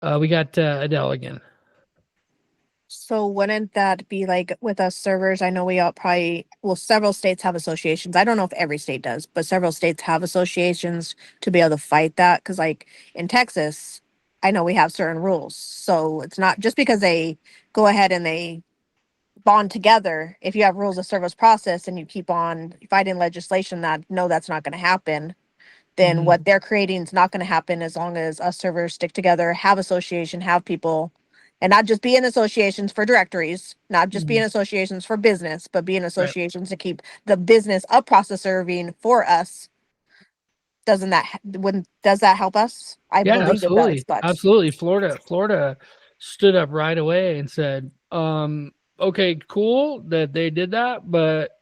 We got Adele again. So wouldn't that be like with us servers? I know we all probably, well, several states have associations. I don't know if every state does, but several states have associations to be able to fight that. Cause like in Texas, I know we have certain rules. So it's not just because they go ahead and they bond together. If you have rules of service process and you keep on fighting legislation that no, that's not going to happen, then Mhm. what they're creating is not going to happen as long as us servers stick together, have association, have people, and not just be in associations for directories, not just be in Mhm. associations for business, but be in Right. associations to keep the business of process serving for us. Doesn't that wouldn't does that help us? I Yeah, believe it does, absolutely. but Absolutely. Florida stood up right away and said, okay, cool that they did that, but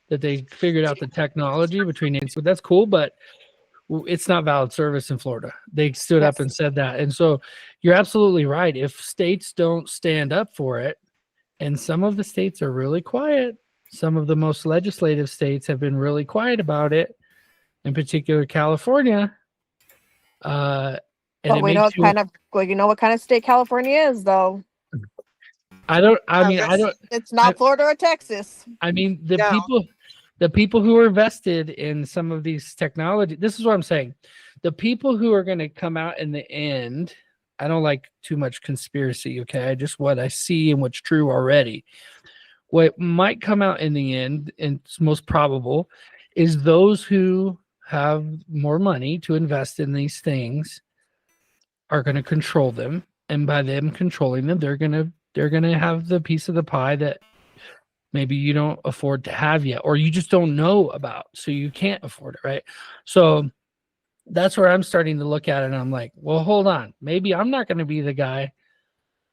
that they figured out the technology between names. But that's cool, but it's not valid service in Florida. They stood up and yes. said that. And so you're absolutely right. If states don't stand up for it, and some of the states are really quiet, some of the most legislative states have been really quiet about it, in particular California. Uh, and But it we know makes what you, kind of well, you know what kind of state California is, though. I don't, I I was mean, gonna I say, don't, It's I, not Florida or Texas. I mean, no. the people who are vested in some of these technology, this is what I'm saying. The people who are going to come out in the end, I don't like too much conspiracy, okay? Just what I see and what's true already. What might come out in the end, and it's most probable, is those who have more money to invest in these things are going to control them, and by them controlling them, they're going to have the piece of the pie that maybe you don't afford to have yet, or you just don't know about, so you can't afford it, right? So that's where I'm starting to look at it, and I'm like, well, hold on, maybe I'm not going to be the guy,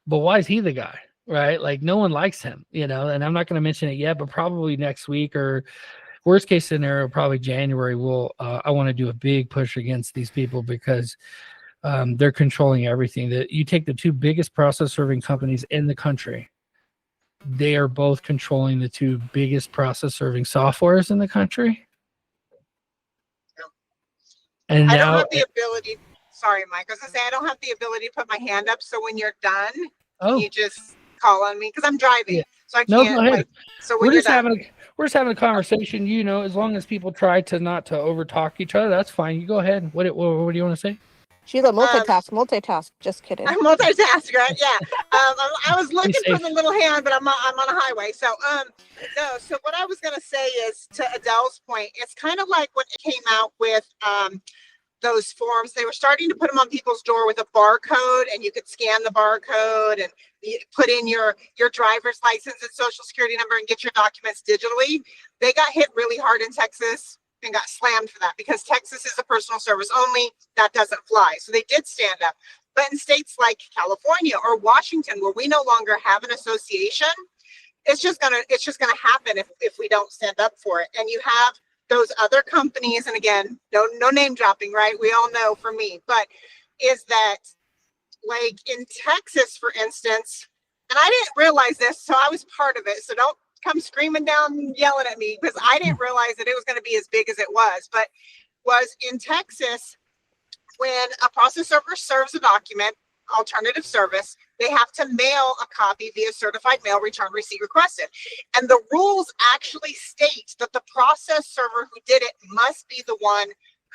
but why is he the guy? Right? Like no one likes him, and I'm not going to mention it yet, but probably next week, or worst case scenario, probably January, I want to do a big push against these people because they're controlling everything. That you take the two biggest process serving companies in the country, they are both controlling the two biggest process serving softwares in the country. And I don't now, have the ability. Sorry, Mike. I was gonna say I don't have the ability to put my hand up. So when you're done, can oh you just call on me? Because I'm yeah, driving, so I no, go can't ahead. like. So We're when you're just done, having a we're just having a conversation. As long as people try to not to over talk each other, that's fine. You go ahead. What do you want to say? She's a um, multitask. Just kidding. I'm multitasker. Yeah. I was Be looking for the safe. little hand, but I'm on a highway. So no. So what I was gonna say is to Adele's point. It's kind of like when it came out with those forms. They were starting to put them on people's door with a barcode, and you could scan the barcode and put in your driver's license and social security number and get your documents digitally. They got hit really hard in Texas and got slammed for that because Texas is a personal service only. That doesn't fly. So they did stand up. But in states like California or Washington, where we no longer have an association, it's just gonna happen if we don't stand up for it. And you have those other companies, and again, no name dropping, right? We all know for me, but is that like in Texas, for instance, and I didn't realize this, so I was part of it. So don't come screaming down yelling at me because I didn't realize that it was going to be as big as it was. But was in Texas, when a process server serves a document, alternative service, they have to mail a copy via certified mail, return receipt requested. And the rules actually state that the process server who did it must be the one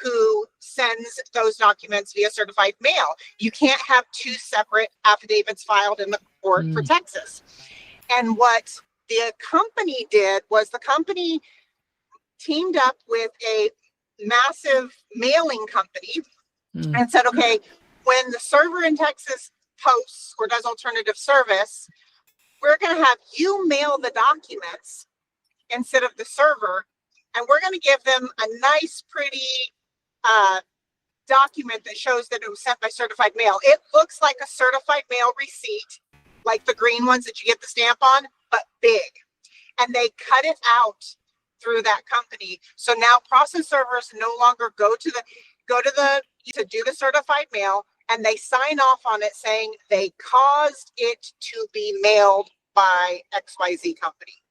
who sends those documents via certified mail. You can't have two separate affidavits filed in the court for Mm, Texas. And what the company did was the company teamed up with a massive mailing company mm, and said, okay, when the server in Texas posts or does alternative service, we're going to have you mail the documents instead of the server. And we're going to give them a nice, pretty uh, document that shows that it was sent by certified mail. It looks like a certified mail receipt, like the green ones that you get the stamp on, but big. And they cut it out through that company. So now process servers no longer go to the to do the certified mail, and they sign off on it saying they caused it to be mailed by XYZ company.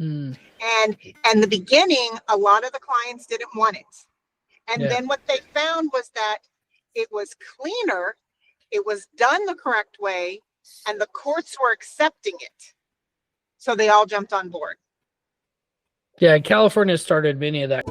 mm, And in the beginning, a lot of the clients didn't want it. And yeah. then what they found was that it was cleaner It was done the correct way and the courts were accepting it. So they all jumped on board. Yeah, California started many of that.